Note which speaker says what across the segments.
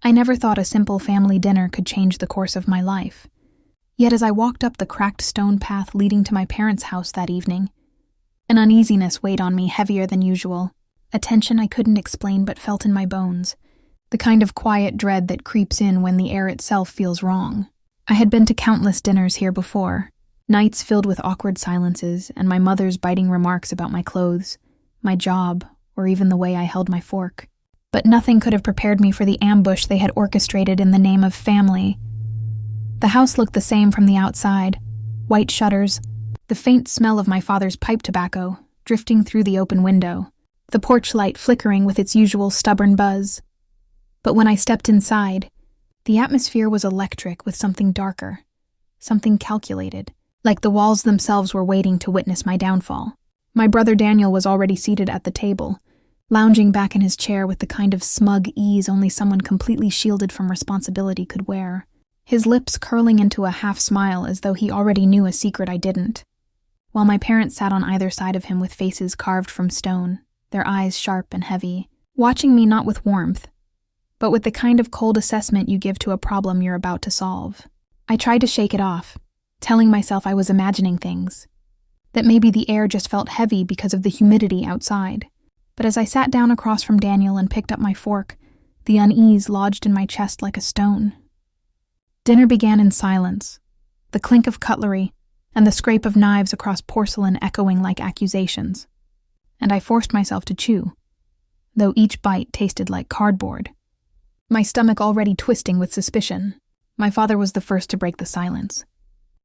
Speaker 1: I never thought a simple family dinner could change the course of my life. Yet as I walked up the cracked stone path leading to my parents' house that evening, an uneasiness weighed on me heavier than usual, a tension I couldn't explain but felt in my bones, the kind of quiet dread that creeps in when the air itself feels wrong. I had been to countless dinners here before, nights filled with awkward silences and my mother's biting remarks about my clothes, my job, or even the way I held my fork. But nothing could have prepared me for the ambush they had orchestrated in the name of family. The house looked the same from the outside, white shutters, the faint smell of my father's pipe tobacco drifting through the open window, the porch light flickering with its usual stubborn buzz. But when I stepped inside, the atmosphere was electric with something darker, something calculated, like the walls themselves were waiting to witness my downfall. My brother Daniel was already seated at the table, lounging back in his chair with the kind of smug ease only someone completely shielded from responsibility could wear, his lips curling into a half-smile as though he already knew a secret I didn't, while my parents sat on either side of him with faces carved from stone, their eyes sharp and heavy, watching me not with warmth, but with the kind of cold assessment you give to a problem you're about to solve. I tried to shake it off, telling myself I was imagining things, that maybe the air just felt heavy because of the humidity outside. But as I sat down across from Daniel and picked up my fork, the unease lodged in my chest like a stone. Dinner began in silence, the clink of cutlery and the scrape of knives across porcelain echoing like accusations, and I forced myself to chew, though each bite tasted like cardboard. My stomach already twisting with suspicion, my father was the first to break the silence.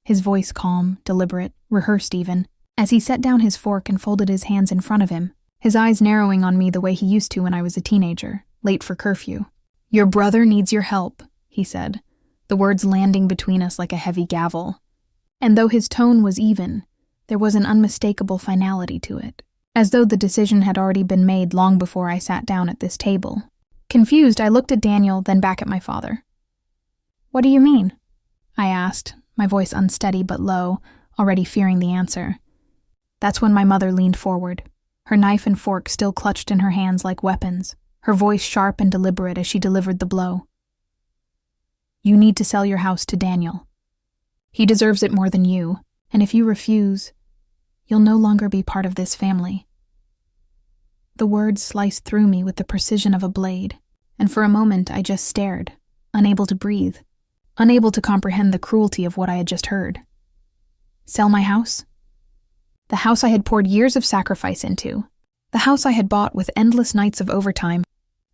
Speaker 1: His voice calm, deliberate, rehearsed even, as he set down his fork and folded his hands in front of him, his eyes narrowing on me the way he used to when I was a teenager, late for curfew. "Your brother needs your help," he said, the words landing between us like a heavy gavel. And though his tone was even, there was an unmistakable finality to it, as though the decision had already been made long before I sat down at this table. Confused, I looked at Daniel, then back at my father. "What do you mean?" I asked, my voice unsteady but low, already fearing the answer. That's when my mother leaned forward, her knife and fork still clutched in her hands like weapons, her voice sharp and deliberate as she delivered the blow. "You need to sell your house to Daniel. He deserves it more than you, and if you refuse, you'll no longer be part of this family." The words sliced through me with the precision of a blade, and for a moment I just stared, unable to breathe, unable to comprehend the cruelty of what I had just heard. Sell my house? The house I had poured years of sacrifice into, the house I had bought with endless nights of overtime,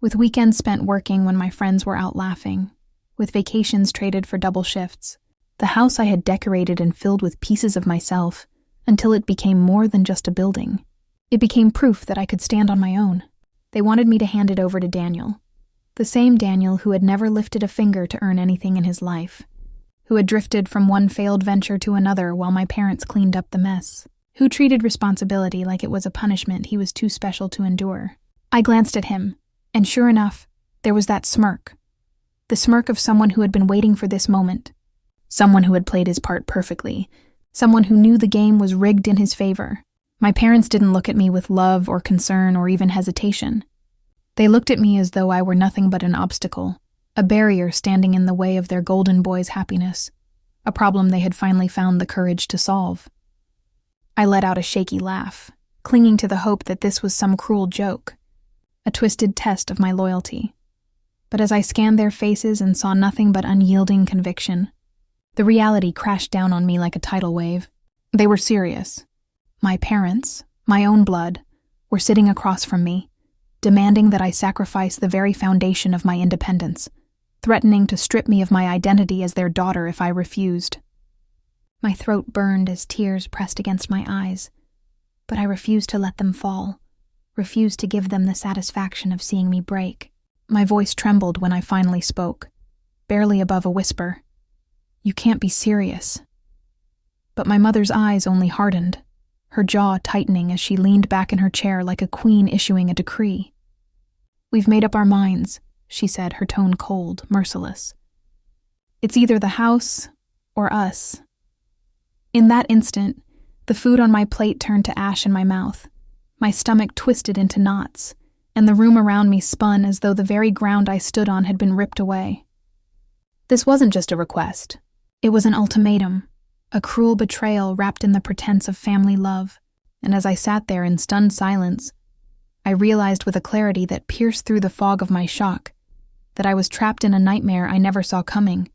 Speaker 1: with weekends spent working when my friends were out laughing, with vacations traded for double shifts, the house I had decorated and filled with pieces of myself until it became more than just a building. It became proof that I could stand on my own. They wanted me to hand it over to Daniel, the same Daniel who had never lifted a finger to earn anything in his life, who had drifted from one failed venture to another while my parents cleaned up the mess, who treated responsibility like it was a punishment he was too special to endure. I glanced at him, and sure enough, there was that smirk. The smirk of someone who had been waiting for this moment. Someone who had played his part perfectly. Someone who knew the game was rigged in his favor. My parents didn't look at me with love or concern or even hesitation. They looked at me as though I were nothing but an obstacle, a barrier standing in the way of their golden boy's happiness, a problem they had finally found the courage to solve. I let out a shaky laugh, clinging to the hope that this was some cruel joke, a twisted test of my loyalty. But as I scanned their faces and saw nothing but unyielding conviction, the reality crashed down on me like a tidal wave. They were serious. My parents, my own blood, were sitting across from me, demanding that I sacrifice the very foundation of my independence, threatening to strip me of my identity as their daughter if I refused. My throat burned as tears pressed against my eyes, but I refused to let them fall, refused to give them the satisfaction of seeing me break. My voice trembled when I finally spoke, barely above a whisper. "You can't be serious." But my mother's eyes only hardened, her jaw tightening as she leaned back in her chair like a queen issuing a decree. "We've made up our minds," she said, her tone cold, merciless. "It's either the house or us." In that instant, the food on my plate turned to ash in my mouth. My stomach twisted into knots, and the room around me spun as though the very ground I stood on had been ripped away. This wasn't just a request. It was an ultimatum, a cruel betrayal wrapped in the pretense of family love, and as I sat there in stunned silence, I realized with a clarity that pierced through the fog of my shock that I was trapped in a nightmare I never saw coming.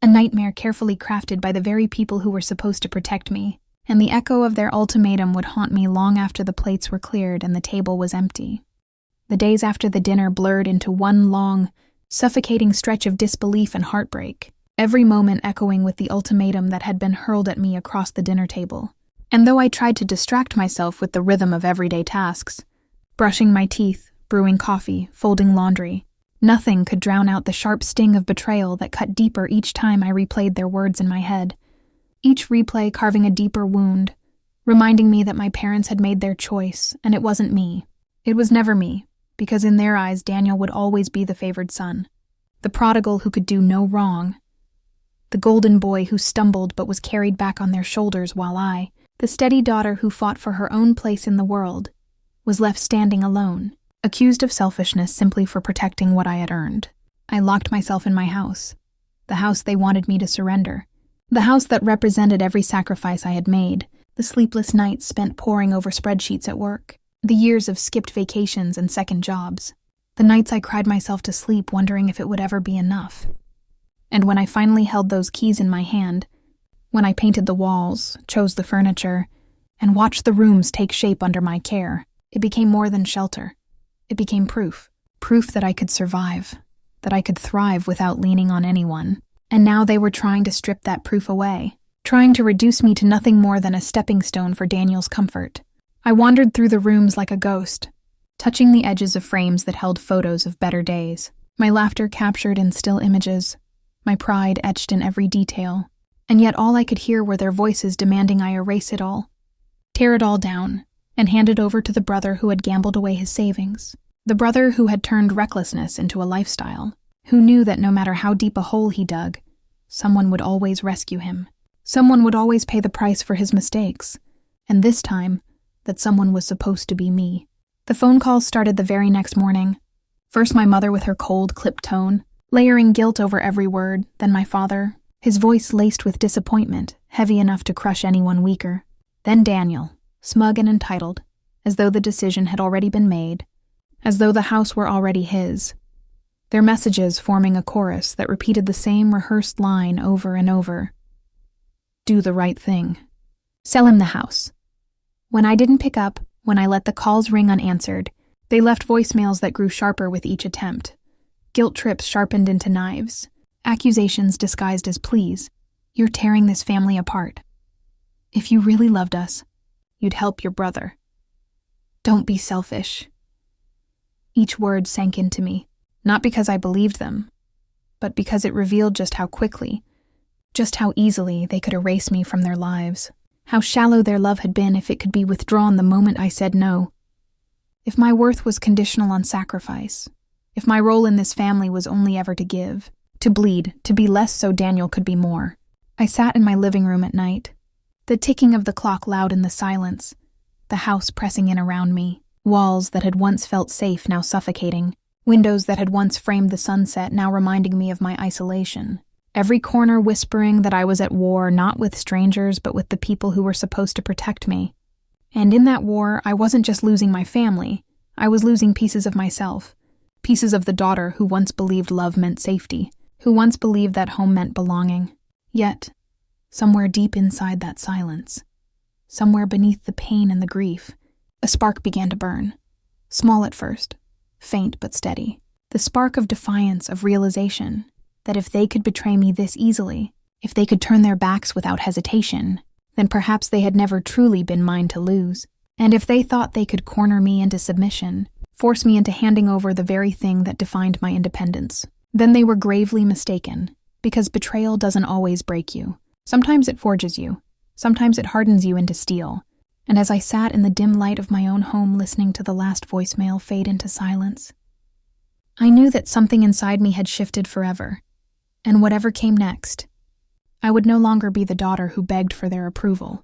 Speaker 1: A nightmare carefully crafted by the very people who were supposed to protect me, and the echo of their ultimatum would haunt me long after the plates were cleared and the table was empty. The days after the dinner blurred into one long, suffocating stretch of disbelief and heartbreak, every moment echoing with the ultimatum that had been hurled at me across the dinner table. And though I tried to distract myself with the rhythm of everyday tasks, brushing my teeth, brewing coffee, folding laundry, nothing could drown out the sharp sting of betrayal that cut deeper each time I replayed their words in my head. Each replay carving a deeper wound, reminding me that my parents had made their choice, and it wasn't me. It was never me, because in their eyes Daniel would always be the favored son, the prodigal who could do no wrong, the golden boy who stumbled but was carried back on their shoulders, while I, the steady daughter who fought for her own place in the world, was left standing alone, accused of selfishness simply for protecting what I had earned. I locked myself in my house, the house they wanted me to surrender, the house that represented every sacrifice I had made, the sleepless nights spent poring over spreadsheets at work, the years of skipped vacations and second jobs, the nights I cried myself to sleep wondering if it would ever be enough. And when I finally held those keys in my hand, when I painted the walls, chose the furniture, and watched the rooms take shape under my care, it became more than shelter. It became proof that I could survive, that I could thrive without leaning on anyone. And now they were trying to strip that proof away, trying to reduce me to nothing more than a stepping stone for Daniel's comfort. I wandered through the rooms like a ghost, touching the edges of frames that held photos of better days, my laughter captured in still images, my pride etched in every detail, and yet all I could hear were their voices demanding I erase it all, tear it all down, and hand it over to the brother who had gambled away his savings, the brother who had turned recklessness into a lifestyle, who knew that no matter how deep a hole he dug, someone would always rescue him. Someone would always pay the price for his mistakes, and this time, that someone was supposed to be me. The phone calls started the very next morning. First my mother with her cold, clipped tone, layering guilt over every word, then my father, his voice laced with disappointment, heavy enough to crush anyone weaker. Then Daniel, smug and entitled, as though the decision had already been made, as though the house were already his. Their messages forming a chorus that repeated the same rehearsed line over and over. Do the right thing. Sell him the house. When I didn't pick up, when I let the calls ring unanswered, they left voicemails that grew sharper with each attempt. Guilt trips sharpened into knives. Accusations disguised as pleas. You're tearing this family apart. If you really loved us, you'd help your brother. Don't be selfish. Each word sank into me, not because I believed them, but because it revealed just how quickly, just how easily they could erase me from their lives, how shallow their love had been if it could be withdrawn the moment I said no. If my worth was conditional on sacrifice, if my role in this family was only ever to give, to bleed, to be less so Daniel could be more. I sat in my living room at night, the ticking of the clock loud in the silence, the house pressing in around me, walls that had once felt safe now suffocating, windows that had once framed the sunset now reminding me of my isolation, every corner whispering that I was at war not with strangers but with the people who were supposed to protect me. And in that war, I wasn't just losing my family, I was losing pieces of myself, pieces of the daughter who once believed love meant safety, who once believed that home meant belonging. Yet, somewhere deep inside that silence, somewhere beneath the pain and the grief, a spark began to burn. Small at first, faint but steady. The spark of defiance, of realization, that if they could betray me this easily, if they could turn their backs without hesitation, then perhaps they had never truly been mine to lose. And if they thought they could corner me into submission, force me into handing over the very thing that defined my independence, then they were gravely mistaken, because betrayal doesn't always break you. Sometimes it forges you. Sometimes it hardens you into steel. And as I sat in the dim light of my own home listening to the last voicemail fade into silence, I knew that something inside me had shifted forever, and whatever came next, I would no longer be the daughter who begged for their approval.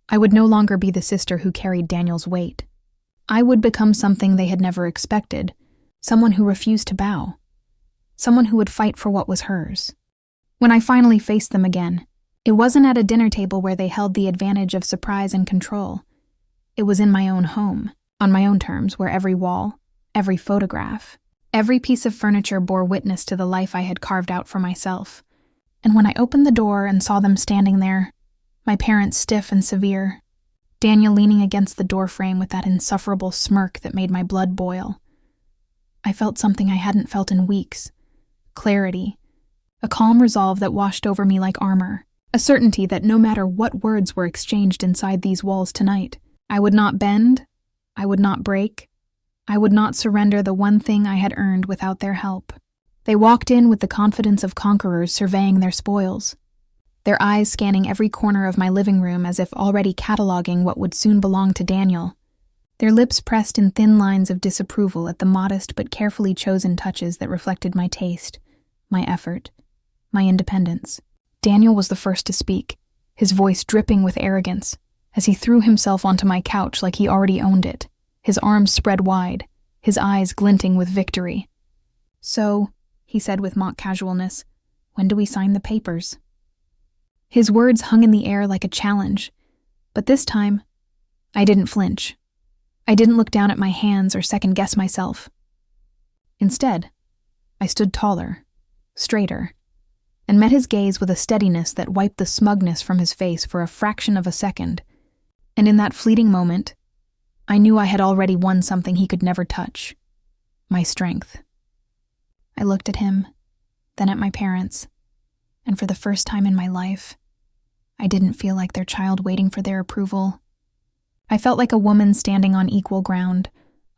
Speaker 1: I would no longer be the sister who carried Daniel's weight. I would become something they had never expected, someone who refused to bow, someone who would fight for what was hers. When I finally faced them again, it wasn't at a dinner table where they held the advantage of surprise and control. It was in my own home, on my own terms, where every wall, every photograph, every piece of furniture bore witness to the life I had carved out for myself. And when I opened the door and saw them standing there, my parents stiff and severe, Daniel leaning against the doorframe with that insufferable smirk that made my blood boil, I felt something I hadn't felt in weeks. Clarity, a calm resolve that washed over me like armor, a certainty that no matter what words were exchanged inside these walls tonight, I would not bend, I would not break, I would not surrender the one thing I had earned without their help. They walked in with the confidence of conquerors surveying their spoils, their eyes scanning every corner of my living room as if already cataloging what would soon belong to Daniel, their lips pressed in thin lines of disapproval at the modest but carefully chosen touches that reflected my taste, my effort, my independence. Daniel was the first to speak, his voice dripping with arrogance, as he threw himself onto my couch like he already owned it, his arms spread wide, his eyes glinting with victory. "So," he said with mock casualness, "when do we sign the papers?" His words hung in the air like a challenge, but this time, I didn't flinch. I didn't look down at my hands or second-guess myself. Instead, I stood taller, straighter, and met his gaze with a steadiness that wiped the smugness from his face for a fraction of a second. And in that fleeting moment, I knew I had already won something he could never touch: my strength. I looked at him, then at my parents, and for the first time in my life, I didn't feel like their child waiting for their approval. I felt like a woman standing on equal ground,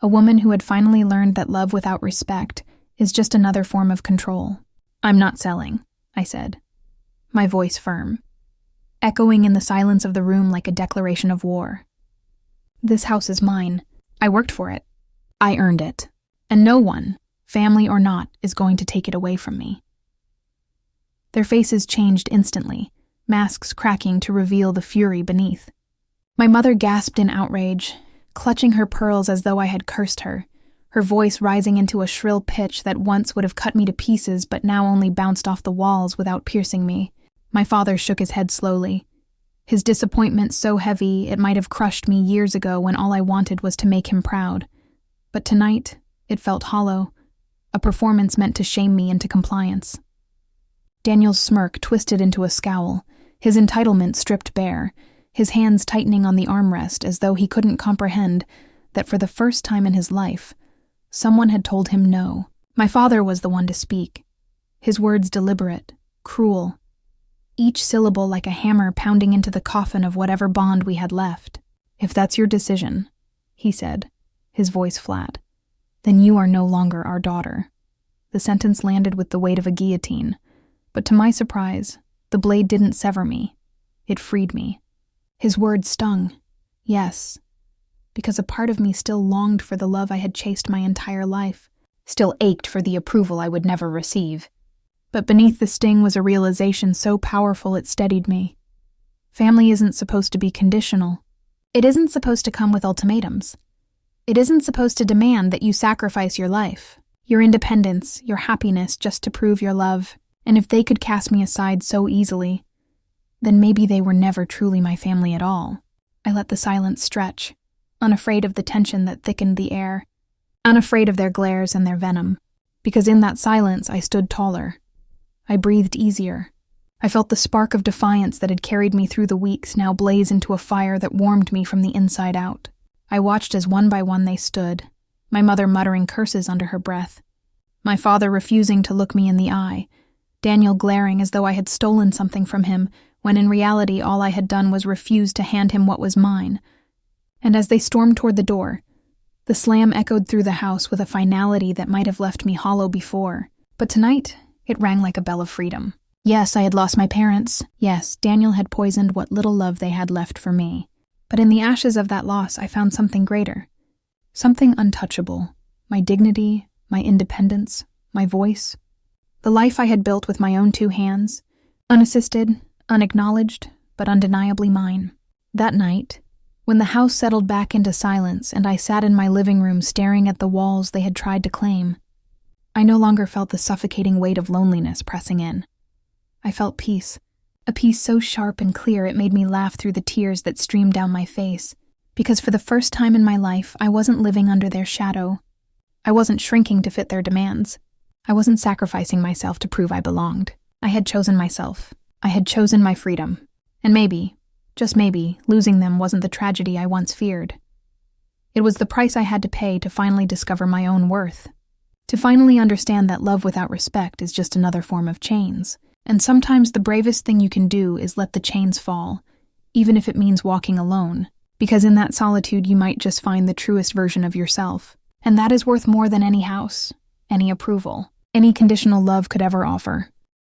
Speaker 1: a woman who had finally learned that love without respect is just another form of control. "I'm not selling," I said, my voice firm, echoing in the silence of the room like a declaration of war. "This house is mine. I worked for it. I earned it. And no one, family or not, is going to take it away from me." Their faces changed instantly, masks cracking to reveal the fury beneath. My mother gasped in outrage, clutching her pearls as though I had cursed her, her voice rising into a shrill pitch that once would have cut me to pieces but now only bounced off the walls without piercing me. My father shook his head slowly, his disappointment so heavy it might have crushed me years ago when all I wanted was to make him proud. But tonight, it felt hollow, a performance meant to shame me into compliance. Daniel's smirk twisted into a scowl, his entitlement stripped bare, his hands tightening on the armrest as though he couldn't comprehend that for the first time in his life, someone had told him no. My father was the one to speak, his words deliberate, cruel, each syllable like a hammer pounding into the coffin of whatever bond we had left. "If that's your decision," he said, his voice flat, "then you are no longer our daughter." The sentence landed with the weight of a guillotine, but to my surprise, the blade didn't sever me. It freed me. His words stung, yes, because a part of me still longed for the love I had chased my entire life, still ached for the approval I would never receive. But beneath the sting was a realization so powerful it steadied me. Family isn't supposed to be conditional. It isn't supposed to come with ultimatums. It isn't supposed to demand that you sacrifice your life, your independence, your happiness just to prove your love. And if they could cast me aside so easily, then maybe they were never truly my family at all. I let the silence stretch, unafraid of the tension that thickened the air, unafraid of their glares and their venom, because in that silence I stood taller. I breathed easier. I felt the spark of defiance that had carried me through the weeks now blaze into a fire that warmed me from the inside out. I watched as one by one they stood, my mother muttering curses under her breath, my father refusing to look me in the eye, Daniel glaring as though I had stolen something from him, when in reality all I had done was refuse to hand him what was mine. And as they stormed toward the door, the slam echoed through the house with a finality that might have left me hollow before. But tonight, it rang like a bell of freedom. Yes, I had lost my parents. Yes, Daniel had poisoned what little love they had left for me. But in the ashes of that loss, I found something greater. Something untouchable. My dignity, my independence, my voice. The life I had built with my own two hands, unassisted, unacknowledged, but undeniably mine. That night, When the house settled back into silence and I sat in my living room staring at the walls they had tried to claim, I no longer felt the suffocating weight of loneliness pressing in. I felt peace, a peace so sharp and clear it made me laugh through the tears that streamed down my face, because for the first time in my life, I wasn't living under their shadow. I wasn't shrinking to fit their demands. I wasn't sacrificing myself to prove I belonged. I had chosen myself. I had chosen my freedom. And maybe, just maybe, losing them wasn't the tragedy I once feared. It was the price I had to pay to finally discover my own worth. To finally understand that love without respect is just another form of chains. And sometimes the bravest thing you can do is let the chains fall, even if it means walking alone. Because in that solitude you might just find the truest version of yourself. And that is worth more than any house, any approval, any conditional love could ever offer.